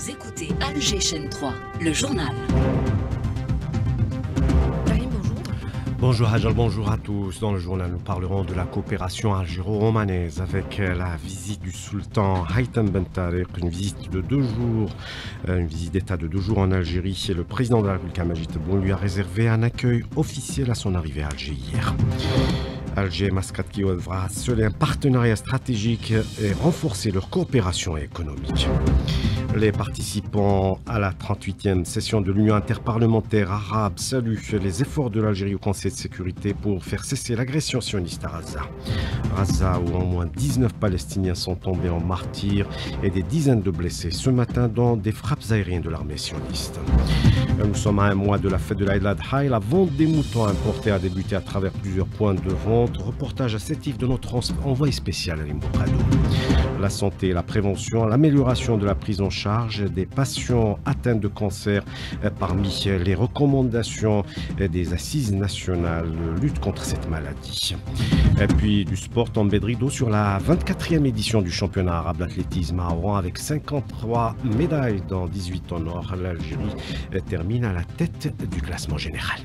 Vous écoutez Alger Chaîne 3, le journal. Bonjour Hajal, bonjour à tous. Dans le journal, nous parlerons de la coopération algéro-romanaise avec la visite du sultan Haitham Ben Tareq, une visite de 2 jours, une visite d'État de 2 jours en Algérie. Et le président de la République, Majid Tebboune, lui a réservé un accueil officiel à son arrivée à Alger hier. Alger et Mascate qui œuvrent à sceller un partenariat stratégique et renforcer leur coopération économique. Les participants à la 38e session de l'Union interparlementaire arabe saluent les efforts de l'Algérie au Conseil de sécurité pour faire cesser l'agression sioniste à Gaza. Gaza, où au moins 19 Palestiniens sont tombés en martyrs et des dizaines de blessés ce matin dans des frappes aériennes de l'armée sioniste. Nous sommes à un mois de la fête de l'Aïd al-Adha et la vente des moutons importés a débuté à travers plusieurs points de vente. Reportage assertif de notre envoyé spécial à Limbokado. La santé et la prévention, l'amélioration de la prise en charge des patients atteints de cancer parmi les recommandations des assises nationales de lutte contre cette maladie. Et puis du sport en Bedrido sur la 24e édition du championnat arabe d'athlétisme à Oran avec 53 médailles dans 18 en or. L'Algérie termine à la tête du classement général.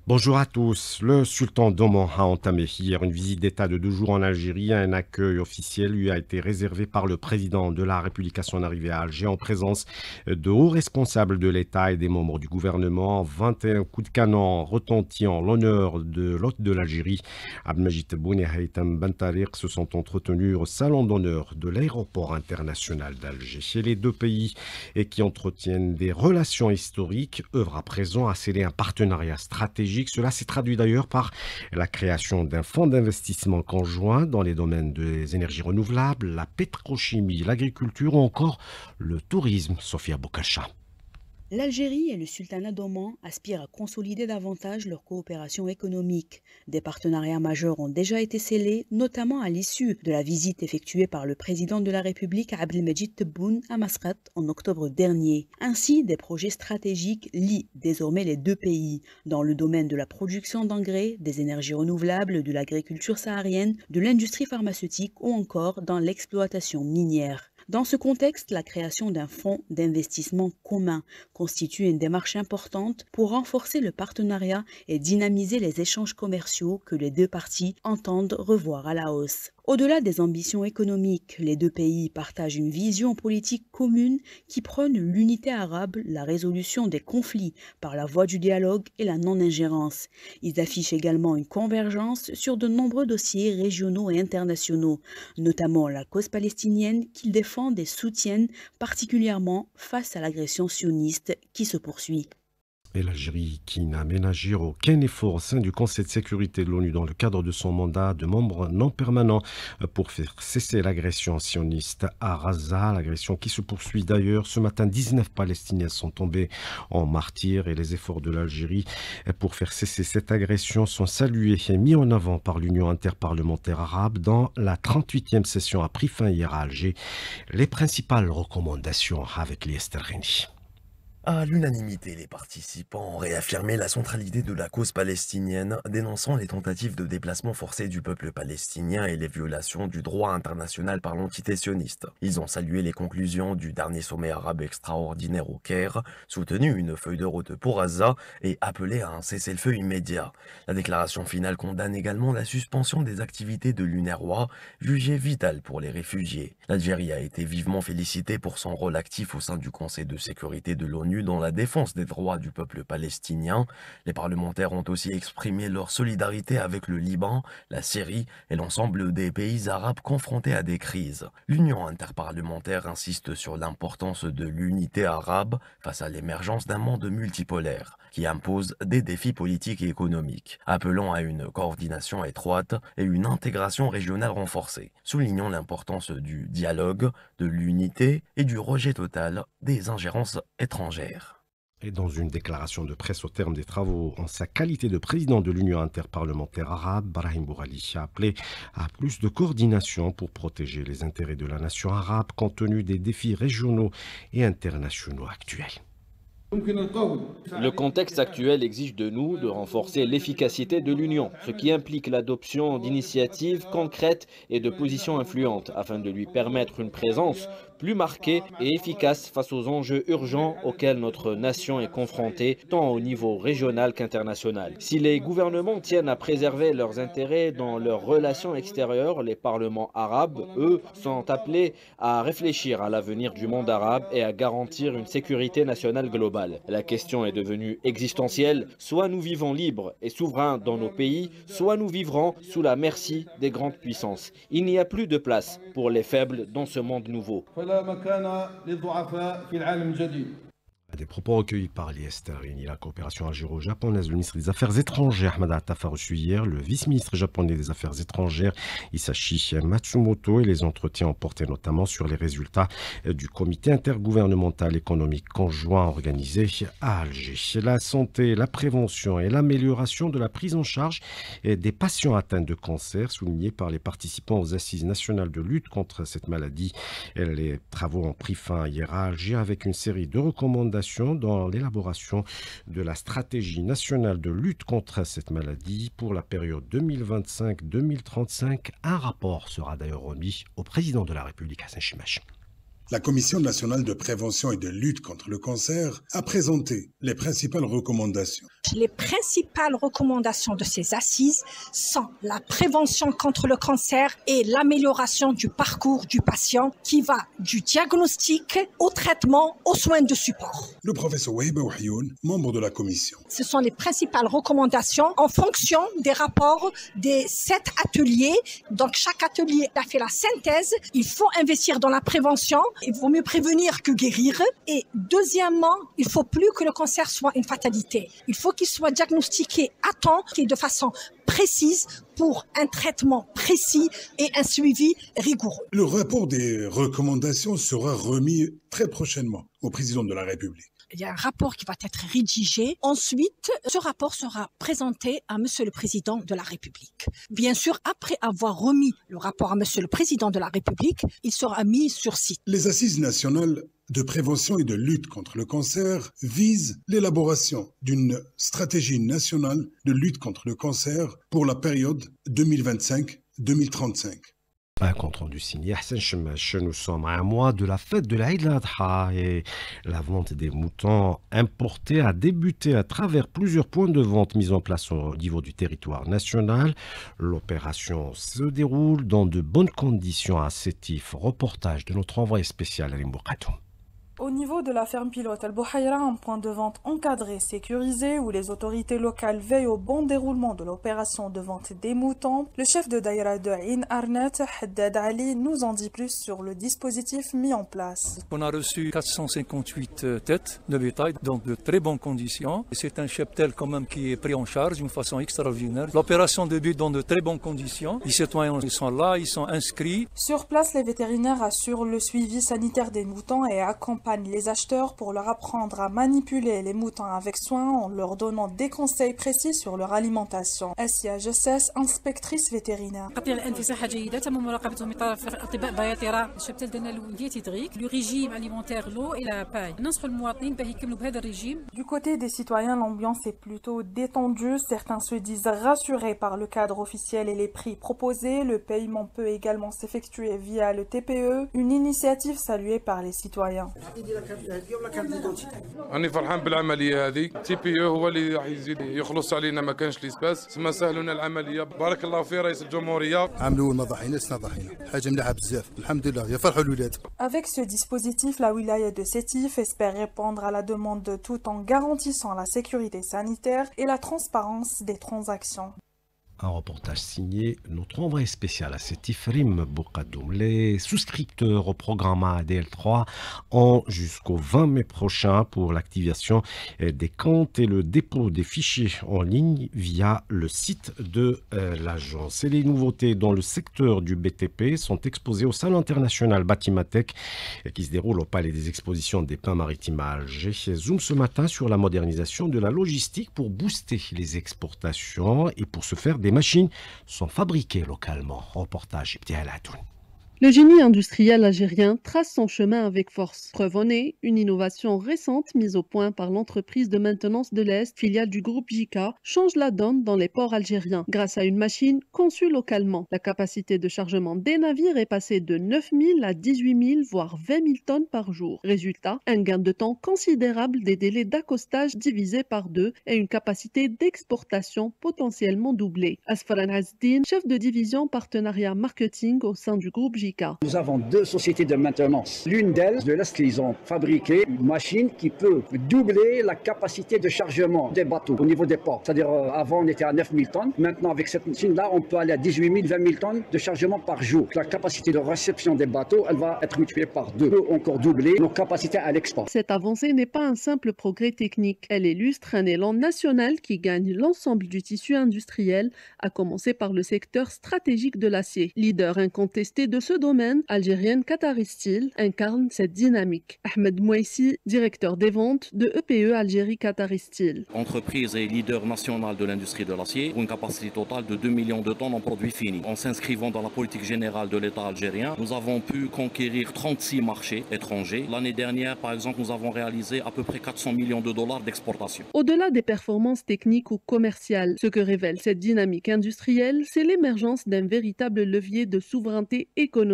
Bonjour à tous. Le sultan d'Oman a entamé hier une visite d'État de 2 jours en Algérie. Un accueil officiel lui a été réservé par le président de la République à son arrivée à Alger en présence de hauts responsables de l'État et des membres du gouvernement. 21 coups de canon retentis en l'honneur de l'hôte de l'Algérie. Abdelmajid Tebboune et Haitham Ben Tareq se sont entretenus au salon d'honneur de l'aéroport international d'Alger. Chez les deux pays et qui entretiennent des relations historiques, œuvrent à présent à sceller un partenariat stratégique. Cela s'est traduit d'ailleurs par la création d'un fonds d'investissement conjoint dans les domaines des énergies renouvelables, la pétrochimie, l'agriculture ou encore le tourisme. Sophia Boukacha. L'Algérie et le sultanat d'Oman aspirent à consolider davantage leur coopération économique. Des partenariats majeurs ont déjà été scellés, notamment à l'issue de la visite effectuée par le président de la République Abdelmajid Tebboune à Mascate en octobre dernier. Ainsi, des projets stratégiques lient désormais les deux pays dans le domaine de la production d'engrais, des énergies renouvelables, de l'agriculture saharienne, de l'industrie pharmaceutique ou encore dans l'exploitation minière. Dans ce contexte, la création d'un fonds d'investissement commun constitue une démarche importante pour renforcer le partenariat et dynamiser les échanges commerciaux que les deux parties entendent revoir à la hausse. Au-delà des ambitions économiques, les deux pays partagent une vision politique commune qui prône l'unité arabe, la résolution des conflits par la voie du dialogue et la non-ingérence. Ils affichent également une convergence sur de nombreux dossiers régionaux et internationaux, notamment la cause palestinienne qu'ils défendent et soutiennent particulièrement face à l'agression sioniste qui se poursuit. Et l'Algérie qui n'a ménagé aucun effort au sein du Conseil de sécurité de l'ONU dans le cadre de son mandat de membre non permanent pour faire cesser l'agression sioniste à Gaza, l'agression qui se poursuit d'ailleurs. Ce matin, 19 Palestiniens sont tombés en martyrs et les efforts de l'Algérie pour faire cesser cette agression sont salués et mis en avant par l'Union interparlementaire arabe. Dans la 38e session a pris fin hier à Alger. Les principales recommandations avec Liester Gheni. À l'unanimité, les participants ont réaffirmé la centralité de la cause palestinienne, dénonçant les tentatives de déplacement forcé du peuple palestinien et les violations du droit international par l'entité sioniste. Ils ont salué les conclusions du dernier sommet arabe extraordinaire au Caire, soutenu une feuille de route pour Gaza et appelé à un cessez-le-feu immédiat. La déclaration finale condamne également la suspension des activités de l'UNRWA, jugée vitale pour les réfugiés. L'Algérie a été vivement félicitée pour son rôle actif au sein du Conseil de sécurité de l'ONU dans la défense des droits du peuple palestinien. Les parlementaires ont aussi exprimé leur solidarité avec le Liban, la Syrie et l'ensemble des pays arabes confrontés à des crises. L'Union interparlementaire insiste sur l'importance de l'unité arabe face à l'émergence d'un monde multipolaire qui impose des défis politiques et économiques, appelant à une coordination étroite et une intégration régionale renforcée, soulignant l'importance du dialogue, de l'unité et du rejet total des ingérences étrangères. Et dans une déclaration de presse au terme des travaux, en sa qualité de président de l'Union interparlementaire arabe, Brahim Bourali a appelé à plus de coordination pour protéger les intérêts de la nation arabe compte tenu des défis régionaux et internationaux actuels. Le contexte actuel exige de nous de renforcer l'efficacité de l'Union, ce qui implique l'adoption d'initiatives concrètes et de positions influentes afin de lui permettre une présence plus marquée et efficace face aux enjeux urgents auxquels notre nation est confrontée, tant au niveau régional qu'international. Si les gouvernements tiennent à préserver leurs intérêts dans leurs relations extérieures, les parlements arabes, eux, sont appelés à réfléchir à l'avenir du monde arabe et à garantir une sécurité nationale globale. La question est devenue existentielle. Soit nous vivons libres et souverains dans nos pays, soit nous vivrons sous la merci des grandes puissances. Il n'y a plus de place pour les faibles dans ce monde nouveau. Des propos recueillis par Liester Rini, la coopération algéro-japonaise. Le ministre des Affaires étrangères, Hamada Attaf, a reçu hier le vice-ministre japonais des Affaires étrangères, Hisashi Matsumoto, et les entretiens ont porté notamment sur les résultats du comité intergouvernemental économique conjoint organisé à Alger. La santé, la prévention et l'amélioration de la prise en charge des patients atteints de cancer, souligné par les participants aux assises nationales de lutte contre cette maladie. Les travaux ont pris fin hier à Alger avec une série de recommandations dans l'élaboration de la stratégie nationale de lutte contre cette maladie pour la période 2025-2035. Un rapport sera d'ailleurs remis au président de la République, Hassan Chimache. La Commission nationale de prévention et de lutte contre le cancer a présenté les principales recommandations. Les principales recommandations de ces assises sont la prévention contre le cancer et l'amélioration du parcours du patient qui va du diagnostic au traitement aux soins de support. Le professeur Wahiba Ouhioun, membre de la Commission. Ce sont les principales recommandations en fonction des rapports des 7 ateliers. Donc chaque atelier a fait la synthèse. Il faut investir dans la prévention. Il vaut mieux prévenir que guérir. Et deuxièmement, il ne faut plus que le cancer soit une fatalité. Il faut qu'il soit diagnostiqué à temps et de façon précise pour un traitement précis et un suivi rigoureux. Le rapport des recommandations sera remis très prochainement au président de la République. Il y a un rapport qui va être rédigé. Ensuite, ce rapport sera présenté à Monsieur le Président de la République. Bien sûr, après avoir remis le rapport à Monsieur le Président de la République, il sera mis sur site. Les assises nationales de prévention et de lutte contre le cancer visent l'élaboration d'une stratégie nationale de lutte contre le cancer pour la période 2025-2035. Un compte rendu signé Hassan Chimache. Nous sommes à un mois de la fête de l'Aïd al-Adha et la vente des moutons importés a débuté à travers plusieurs points de vente mis en place au niveau du territoire national. L'opération se déroule dans de bonnes conditions à Sétif. Reportage de notre envoyé spécial Alim Bourkatou. Au niveau de la ferme pilote Al-Bouhaïra, un point de vente encadré, sécurisé, où les autorités locales veillent au bon déroulement de l'opération de vente des moutons, le chef de Daïra de Ain Arnat, Haddad Ali, nous en dit plus sur le dispositif mis en place. On a reçu 458 têtes de bétail dans de très bonnes conditions. C'est un cheptel quand même qui est pris en charge d'une façon extraordinaire. L'opération débute dans de très bonnes conditions. Les citoyens ils sont là, ils sont inscrits. Sur place, les vétérinaires assurent le suivi sanitaire des moutons et accompagnent les acheteurs pour leur apprendre à manipuler les moutons avec soin en leur donnant des conseils précis sur leur alimentation. Assia Gessès, inspectrice vétérinaire. Du côté des citoyens, l'ambiance est plutôt détendue. Certains se disent rassurés par le cadre officiel et les prix proposés. Le paiement peut également s'effectuer via le TPE, une initiative saluée par les citoyens. أنا فرحان بالعملية هذه تي بي هو اللي راح يزيد يخلص علينا ما كانش ليسباس ثم سهلوا لنا العملية بارك الله في رئيس الجمهورية عملوا لنا ضحينا حاجة مليحة بزاف الحمد لله يفرحوا الولاد. Avec ce dispositif, la wilaya de Sétif espère répondre à la demande tout en garantissant la sécurité sanitaire et la transparence des transactions. Un reportage signé notre envoyé spécial à Sétif, Rim Bourkadoum. Les souscripteurs au programme ADL3 ont jusqu'au 20 mai prochain pour l'activation des comptes et le dépôt des fichiers en ligne via le site de l'agence. Et les nouveautés dans le secteur du BTP sont exposées au Salon international Batimatech qui se déroule au Palais des Expositions des Pins Maritimes à Alger. Zoom ce matin sur la modernisation de la logistique pour booster les exportations et pour se faire des machines sont fabriquées localement. Reportage Ibtia Alatoun. Le génie industriel algérien trace son chemin avec force. Preuve en est, une innovation récente mise au point par l'entreprise de maintenance de l'Est, filiale du groupe JICA, change la donne dans les ports algériens. Grâce à une machine conçue localement, la capacité de chargement des navires est passée de 9 000 à 18 000, voire 20 000 tonnes par jour. Résultat, un gain de temps considérable, des délais d'accostage divisés par 2 et une capacité d'exportation potentiellement doublée. Asfaran Azdin, chef de division partenariat marketing au sein du groupe JICA. Nous avons 2 sociétés de maintenance. L'une d'elles, de l'Est, ils ont fabriqué une machine qui peut doubler la capacité de chargement des bateaux au niveau des ports. C'est-à-dire, avant, on était à 9 000 tonnes. Maintenant, avec cette machine-là, on peut aller à 18 000, 20 000 tonnes de chargement par jour. La capacité de réception des bateaux, elle va être multipliée par 2. On peut encore doubler nos capacités à l'export. Cette avancée n'est pas un simple progrès technique. Elle illustre un élan national qui gagne l'ensemble du tissu industriel, à commencer par le secteur stratégique de l'acier. Leader incontesté de ce domaine, algérienne Qatari Steel incarne cette dynamique. Ahmed Mouaissi, directeur des ventes de EPE Algérie Qatari Steel. L'entreprise est leader national de l'industrie de l'acier pour une capacité totale de 2 millions de tonnes en produits finis. En s'inscrivant dans la politique générale de l'État algérien, nous avons pu conquérir 36 marchés étrangers. L'année dernière, par exemple, nous avons réalisé à peu près 400 millions de dollars d'exportation. Au-delà des performances techniques ou commerciales, ce que révèle cette dynamique industrielle, c'est l'émergence d'un véritable levier de souveraineté économique.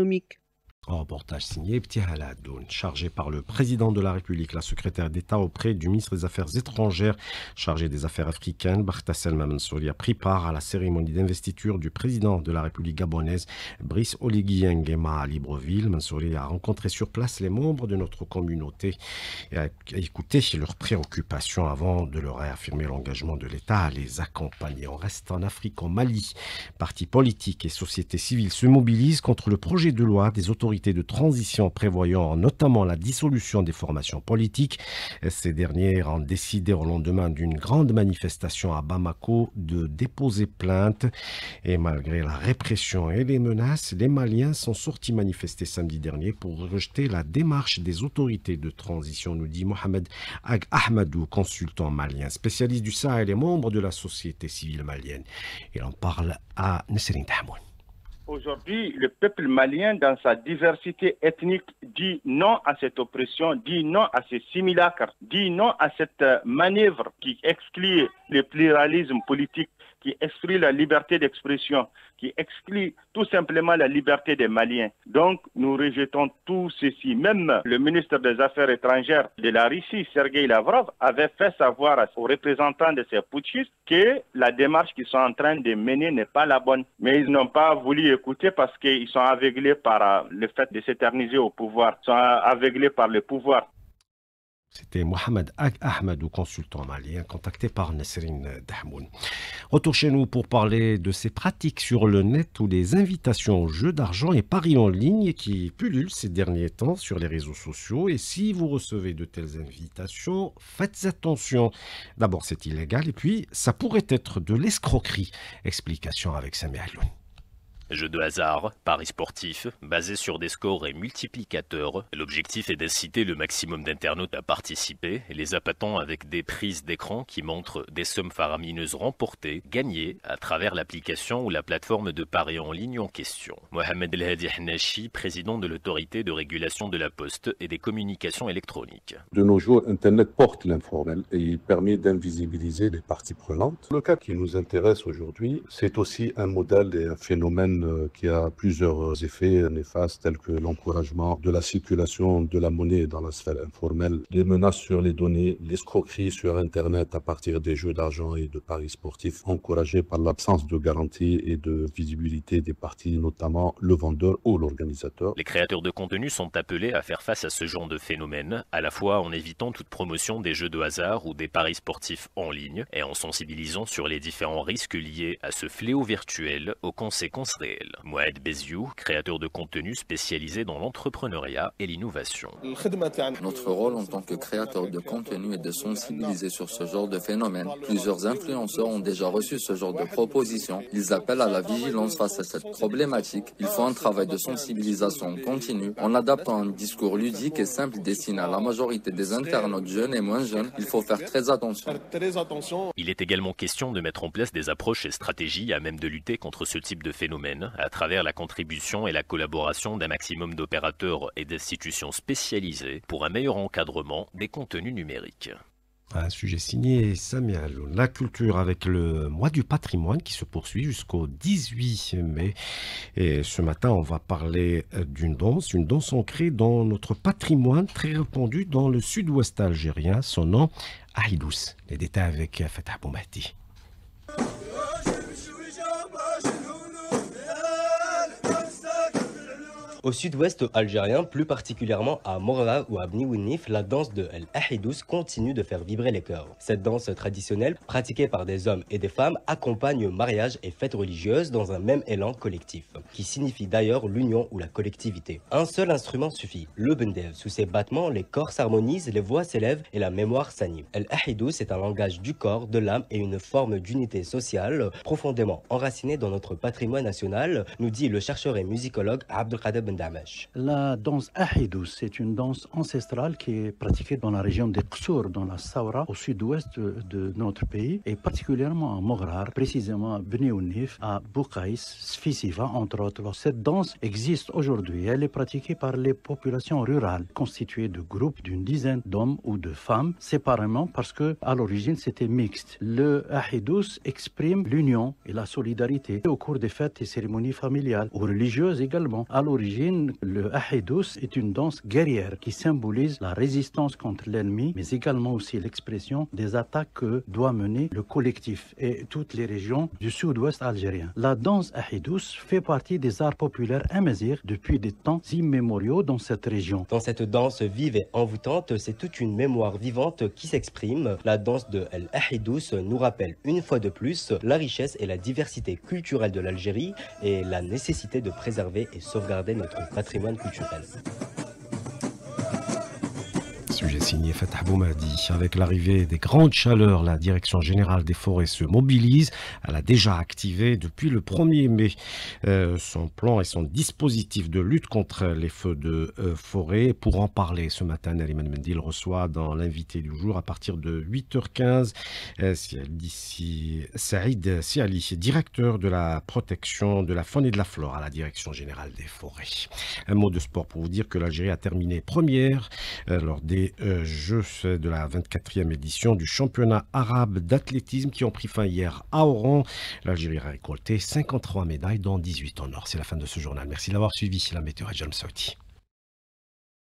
Un reportage signé Ibtihal Adoun, chargé par le président de la République, la secrétaire d'État auprès du ministre des Affaires étrangères, chargé des Affaires africaines, Barta Selma Mansouri, a pris part à la cérémonie d'investiture du président de la République gabonaise, Brice Oligui Nguema, à Libreville. Mansouri a rencontré sur place les membres de notre communauté et a écouté leurs préoccupations avant de leur réaffirmer l'engagement de l'État à les accompagner. On reste en Afrique, au Mali. Partis politiques et sociétés civiles se mobilisent contre le projet de loi des autorités de transition prévoyant notamment la dissolution des formations politiques. Ces dernières ont décidé au lendemain d'une grande manifestation à Bamako de déposer plainte. Et malgré la répression et les menaces, les Maliens sont sortis manifester samedi dernier pour rejeter la démarche des autorités de transition, nous dit Mohamed Ag Ahmadou, consultant malien, spécialiste du Sahel et membre de la société civile malienne. Il en parle à Nesserine Tahmoun. Aujourd'hui, le peuple malien, dans sa diversité ethnique, dit non à cette oppression, dit non à ces simulacres, dit non à cette manœuvre qui exclut le pluralisme politique, qui exclut la liberté d'expression, qui exclut tout simplement la liberté des Maliens. Donc, nous rejetons tout ceci. Même le ministre des Affaires étrangères de la Russie, Sergei Lavrov, avait fait savoir aux représentants de ces putschistes que la démarche qu'ils sont en train de mener n'est pas la bonne. Mais ils n'ont pas voulu écouter parce qu'ils sont aveuglés par le fait de s'éterniser au pouvoir. Ils sont aveuglés par le pouvoir. C'était Mohamed Ag Ahmadou, consultant malien, contacté par Nesserine Dahmoun. Retour chez nous pour parler de ces pratiques sur le net ou des invitations aux jeux d'argent et paris en ligne qui pullulent ces derniers temps sur les réseaux sociaux. Et si vous recevez de telles invitations, faites attention. D'abord, c'est illégal et puis ça pourrait être de l'escroquerie. Explication avec Samia Alioune. Jeux de hasard, paris sportifs, basés sur des scores et multiplicateurs. L'objectif est d'inciter le maximum d'internautes à participer, les appâtant avec des prises d'écran qui montrent des sommes faramineuses remportées, gagnées à travers l'application ou la plateforme de paris en ligne en question. Mohamed El Hadi Hnachi, président de l'autorité de régulation de la poste et des communications électroniques. De nos jours, Internet porte l'informel et il permet d'invisibiliser les parties prenantes. Le cas qui nous intéresse aujourd'hui, c'est aussi un modèle et un phénomène qui a plusieurs effets néfastes tels que l'encouragement de la circulation de la monnaie dans la sphère informelle, les menaces sur les données, l'escroquerie sur Internet à partir des jeux d'argent et de paris sportifs encouragés par l'absence de garantie et de visibilité des parties, notamment le vendeur ou l'organisateur. Les créateurs de contenu sont appelés à faire face à ce genre de phénomène, à la fois en évitant toute promotion des jeux de hasard ou des paris sportifs en ligne et en sensibilisant sur les différents risques liés à ce fléau virtuel aux conséquences réelles. Mohamed Beziou, créateur de contenu spécialisé dans l'entrepreneuriat et l'innovation. Notre rôle en tant que créateur de contenu est de sensibiliser sur ce genre de phénomène. Plusieurs influenceurs ont déjà reçu ce genre de propositions. Ils appellent à la vigilance face à cette problématique. Il faut un travail de sensibilisation continu en adaptant un discours ludique et simple destiné à la majorité des internautes jeunes et moins jeunes. Il faut faire très attention. Il est également question de mettre en place des approches et stratégies à même de lutter contre ce type de phénomène algérienne à travers la contribution et la collaboration d'un maximum d'opérateurs et d'institutions spécialisées pour un meilleur encadrement des contenus numériques. Un sujet signé Samia Aloun. La culture avec le mois du patrimoine qui se poursuit jusqu'au 18 mai. Et ce matin, on va parler d'une danse ancrée dans notre patrimoine, très répandue dans le sud-ouest algérien. Son nom, Ahidous. Les détails avec Fatah Boumahdi. Au sud-ouest algérien, plus particulièrement à Morla ou à Bni Ouennif, la danse de El Ahidous continue de faire vibrer les cœurs. Cette danse traditionnelle, pratiquée par des hommes et des femmes, accompagne mariages et fêtes religieuses dans un même élan collectif, qui signifie d'ailleurs l'union ou la collectivité. Un seul instrument suffit, le bendev. Sous ses battements, les corps s'harmonisent, les voix s'élèvent et la mémoire s'anime. El Ahidous est un langage du corps, de l'âme et une forme d'unité sociale profondément enracinée dans notre patrimoine national, nous dit le chercheur et musicologue Abdelkader Ben Damash. La danse Ahidous, c'est une danse ancestrale qui est pratiquée dans la région des Qsour, dans la Saoura, au sud-ouest de notre pays, et particulièrement à Mograr, précisément à Bni Ouennif, à Boukaïs, Sfisiva, entre autres. Cette danse existe aujourd'hui. Elle est pratiquée par les populations rurales, constituées de groupes d'une dizaine d'hommes ou de femmes, séparément parce que à l'origine c'était mixte. Le Ahidous exprime l'union et la solidarité au cours des fêtes et cérémonies familiales ou religieuses également. À l'origine, le Ahidous est une danse guerrière qui symbolise la résistance contre l'ennemi, mais également aussi l'expression des attaques que doit mener le collectif et toutes les régions du sud-ouest algérien. La danse Ahidous fait partie des arts populaires amazighs depuis des temps immémoriaux dans cette région. Dans cette danse vive et envoûtante, c'est toute une mémoire vivante qui s'exprime. La danse de El Ahidous nous rappelle une fois de plus la richesse et la diversité culturelle de l'Algérie et la nécessité de préserver et sauvegarder notre patrimoine culturel. Sujet signé Fatah Boumahdi. Avec l'arrivée des grandes chaleurs, la Direction générale des forêts se mobilise. Elle a déjà activé depuis le 1er mai son plan et son dispositif de lutte contre les feux de forêt. Pour en parler ce matin, Nariman Mendil reçoit dans l'invité du jour à partir de 8h15 Saïd Siali, directeur de la protection de la faune et de la flore à la Direction générale des forêts. Un mot de sport pour vous dire que l'Algérie a terminé première lors des Jeux de la 24e édition du championnat arabe d'athlétisme qui ont pris fin hier à Oran. L'Algérie a récolté 53 médailles dont 18 en or. C'est la fin de ce journal. Merci d'avoir suivi la météo Ajam Saouti.